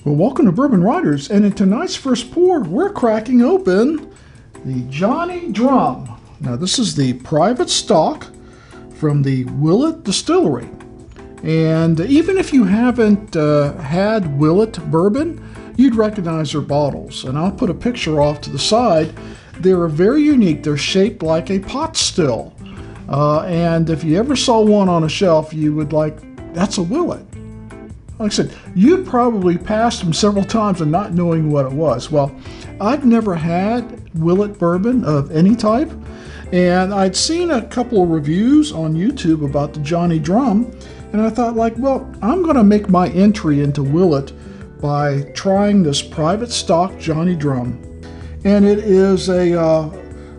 Well, welcome to Bourbon Riders, and in tonight's first pour, we're cracking open the Johnny Drum. Now, this is the private stock from the Willett Distillery. And even if you haven't had Willett bourbon, you'd recognize their bottles. And I'll put a picture off to the side. They're very unique. They're shaped like a pot still. And if you ever saw one on a shelf, you would that's a Willett. Like I said, you probably passed them several times and not knowing what it was. Well, I've never had Willett bourbon of any type, and I'd seen a couple of reviews on YouTube about the Johnny Drum, and I thought, well, I'm going to make my entry into Willett by trying this private stock Johnny Drum. And it is a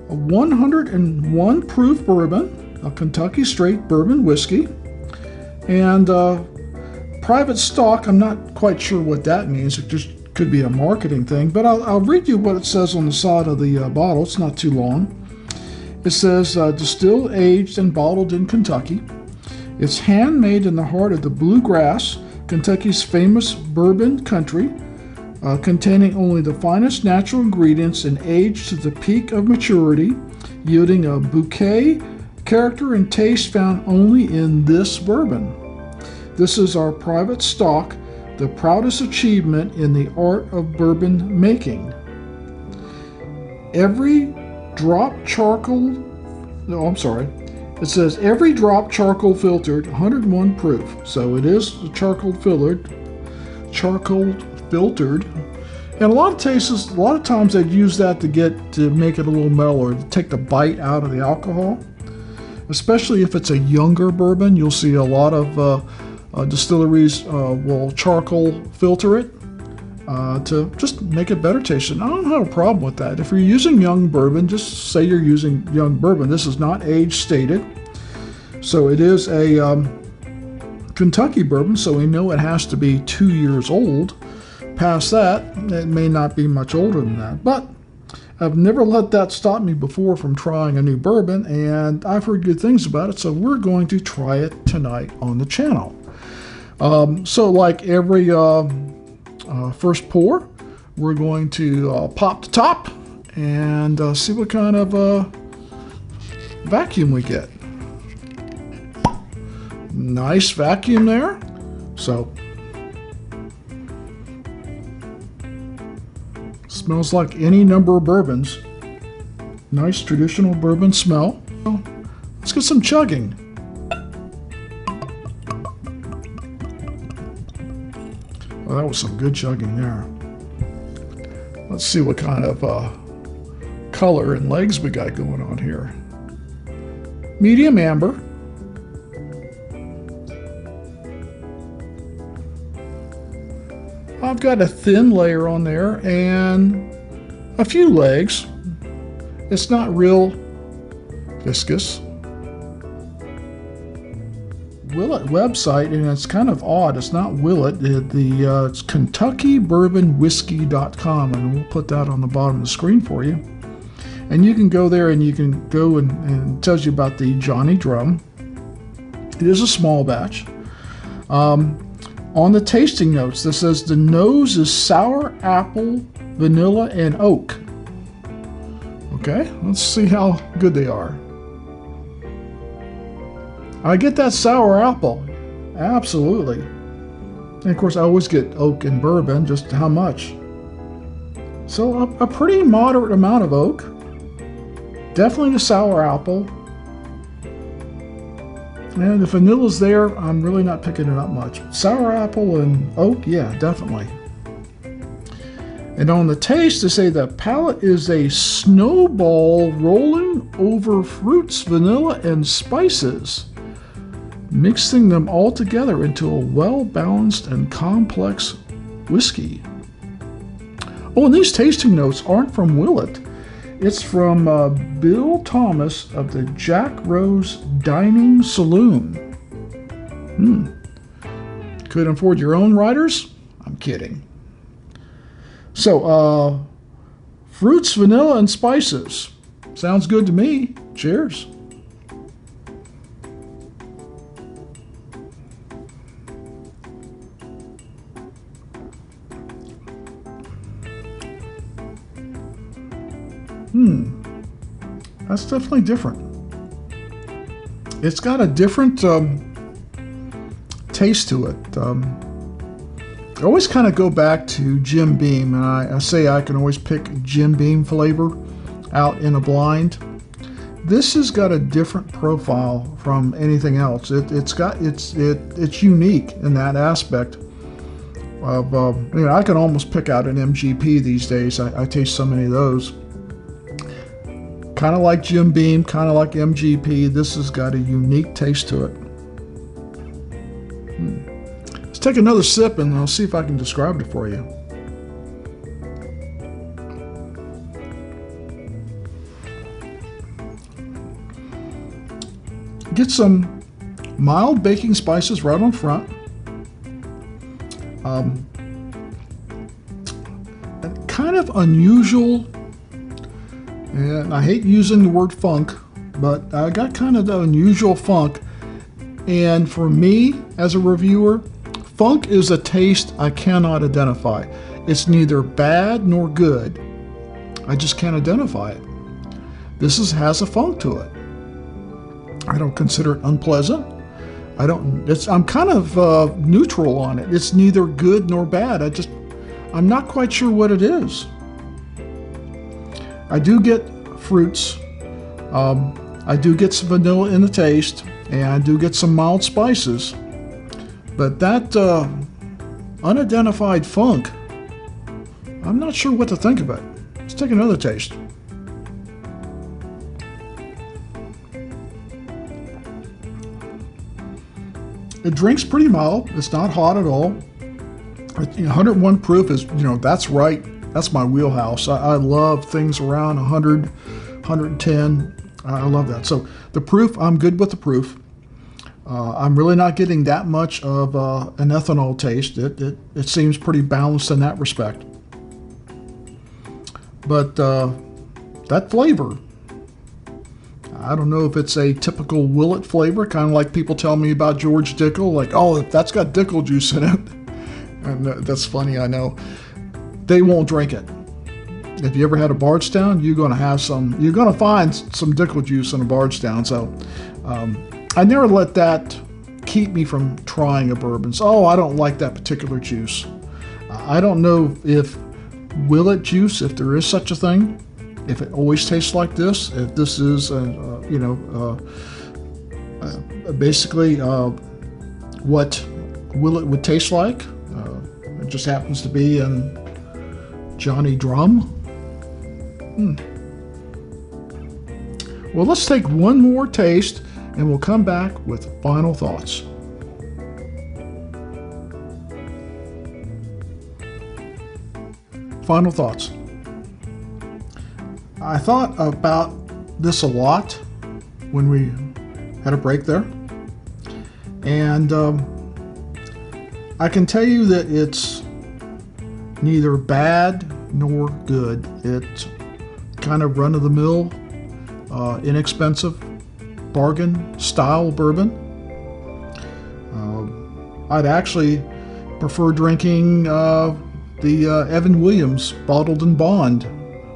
101 proof bourbon, a Kentucky straight bourbon whiskey, and private stock, I'm not quite sure what that means. It just could be a marketing thing, but I'll read you what it says on the side of the bottle. It's not too long. It says, distilled, aged, and bottled in Kentucky. It's handmade in the heart of the bluegrass, Kentucky's famous bourbon country, containing only the finest natural ingredients and aged to the peak of maturity, yielding a bouquet, character, and taste found only in this bourbon. This is our private stock, the proudest achievement in the art of bourbon making. Every drop charcoal, it says every drop charcoal filtered, 101 proof. So it is charcoal filtered. And a lot of times they'd use that to make it a little mellower, to take the bite out of the alcohol. Especially if it's a younger bourbon, you'll see a lot of distilleries will charcoal filter it to just make it better tasting. I don't have a problem with that. If you're using young bourbon, just say you're using young bourbon. This is not age stated. So it is a Kentucky bourbon, so we know it has to be 2 years old. Past that, it may not be much older than that. But I've never let that stop me before from trying a new bourbon, and I've heard good things about it, so we're going to try it tonight on the channel. So like every first pour, we're going to pop the top and see what kind of vacuum we get. Nice vacuum there. So smells like any number of bourbons. Nice traditional bourbon smell. Let's get some chugging. Well, that was some good chugging there. Let's see what kind of color and legs we got going on here. Medium amber. I've got a thin layer on there and a few legs. It's not real viscous. Willett website, and it's kind of odd. It's not Willett. It's KentuckyBourbonWhiskey.com, and we'll put that on the bottom of the screen for you. And you can go there and you can go and it tells you about the Johnny Drum. It is a small batch. On the tasting notes, this says the nose is sour apple, vanilla, and oak. Okay, let's see how good they are. I get that sour apple, absolutely. And of course, I always get oak in bourbon, just how much? So a pretty moderate amount of oak. Definitely the sour apple. And the vanilla's there, I'm really not picking it up much. Sour apple and oak, yeah, definitely. And on the taste, they say the palate is a snowball rolling over fruits, vanilla, and spices, mixing them all together into a well-balanced and complex whiskey. Oh, and these tasting notes aren't from Willett. It's from Bill Thomas of the Jack Rose Dining Saloon. Couldn't afford your own riders? I'm kidding. So, fruits, vanilla, and spices. Sounds good to me. Cheers. That's definitely different. It's got a different taste to it. I always kind of go back to Jim Beam, and I say I can always pick Jim Beam flavor out in a blind. This has got a different profile from anything else. It's unique in that aspect. I can almost pick out an MGP these days. I taste so many of those. Kind of like Jim Beam, kind of like MGP. This has got a unique taste to it. Let's take another sip and I'll see if I can describe it for you. Get some mild baking spices right on front. Kind of unusual, and I hate using the word funk, but I got kind of the unusual funk. And for me, as a reviewer, funk is a taste I cannot identify. It's neither bad nor good. I just can't identify it. This has a funk to it. I don't consider it unpleasant. I'm kind of neutral on it. It's neither good nor bad. I'm not quite sure what it is. I do get fruits. I do get some vanilla in the taste, and I do get some mild spices. But that unidentified funk, I'm not sure what to think of it. Let's take another taste. It drinks pretty mild. It's not hot at all. 101 proof is, that's right. That's my wheelhouse. I love things around 100, 110. I love that. So the proof, I'm good with the proof. I'm really not getting that much of an ethanol taste. It seems pretty balanced in that respect. But that flavor, I don't know if it's a typical Willett flavor, kind of like people tell me about George Dickell, like, oh, that's got Dickell juice in it. And that's funny, I know. They won't drink it. If you ever had a Bardstown, you're going to find some Dickell juice in a Bardstown. So I never let that keep me from trying a bourbon. So, oh, I don't like that particular juice. I don't know if Willett juice, if there is such a thing, if it always tastes like this, if this is, basically what Willett would taste like. It just happens to be in Johnny Drum. Well, let's take one more taste and we'll come back with final thoughts. Final thoughts. I thought about this a lot when we had a break there. And I can tell you that it's neither bad nor good. It's kind of run-of-the-mill, inexpensive, bargain style bourbon. I'd actually prefer drinking the Evan Williams Bottled in Bond,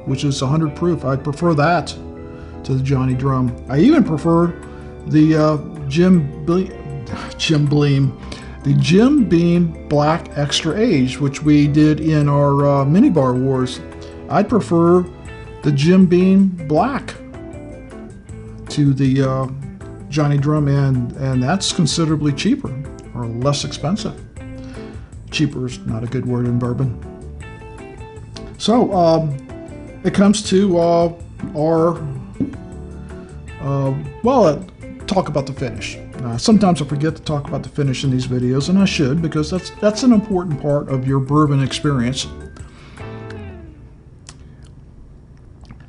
which is 100 proof. I'd prefer that to the Johnny Drum. I even prefer the Jim Beam Black Extra Aged, which we did in our minibar wars. I'd prefer the Jim Beam Black to the Johnny Drum, and that's considerably cheaper or less expensive. Cheaper is not a good word in bourbon. So it comes to talk about the finish. Sometimes I forget to talk about the finish in these videos, and I should, because that's an important part of your bourbon experience.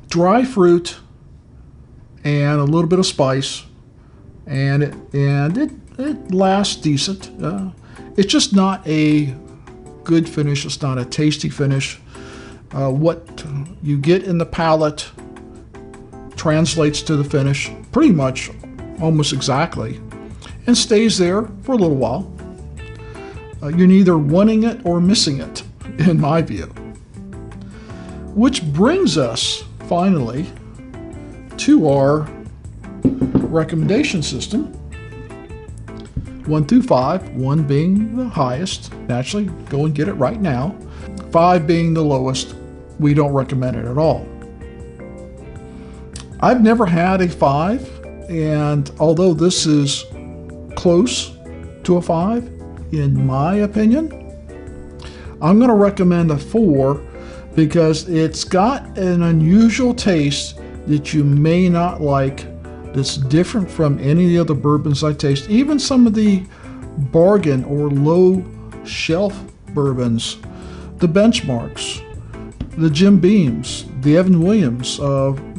Dry fruit and a little bit of spice, and it lasts decent. It's just not a good finish. It's not a tasty finish. What you get in the palate translates to the finish pretty much almost exactly, and stays there for a little while. You're neither wanting it or missing it, in my view. Which brings us finally to our recommendation system. 1 through 5, 1 being the highest. Naturally, go and get it right now. 5 being the lowest. We don't recommend it at all. I've never had a 5, and although this is close to a 5, in my opinion, I'm going to recommend a 4 because it's got an unusual taste that you may not like, that's different from any of the other bourbons I taste. Even some of the bargain or low shelf bourbons, the Benchmarks, the Jim Beams, the Evan Williams,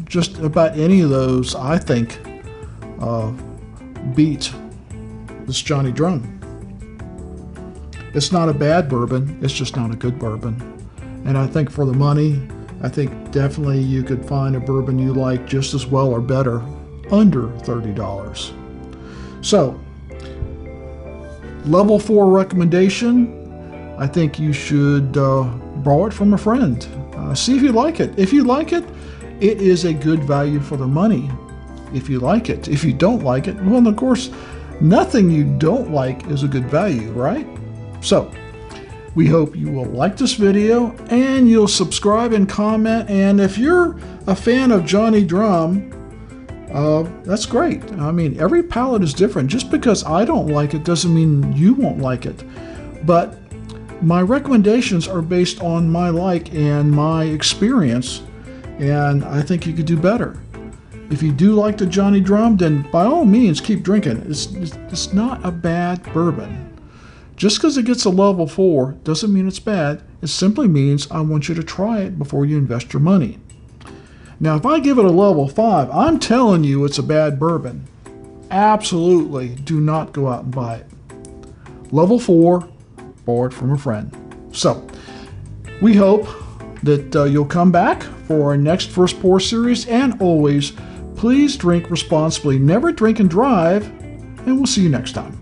just about any of those, I think, beat this Johnny Drum. It's not a bad bourbon, it's just not a good bourbon. And I think for the money, I think definitely you could find a bourbon you like just as well or better under $30. So, level 4 recommendation, I think you should borrow it from a friend. See if you like it. If you like it, it is a good value for the money. If you like it. If you don't like it, well, of course, nothing you don't like is a good value, right? So, we hope you will like this video and you'll subscribe and comment. And if you're a fan of Johnny Drum, that's great. I mean, every palate is different. Just because I don't like it doesn't mean you won't like it. But my recommendations are based on my like and my experience, and I think you could do better. If you do like the Johnny Drum, then by all means keep drinking. It's not a bad bourbon. Just because it gets a level 4 doesn't mean it's bad. It simply means I want you to try it before you invest your money. Now, if I give it a level 5, I'm telling you it's a bad bourbon. Absolutely do not go out and buy it. Level 4, borrow it from a friend. So, we hope that you'll come back for our next First Pour series, and always, please drink responsibly. Never drink and drive, and we'll see you next time.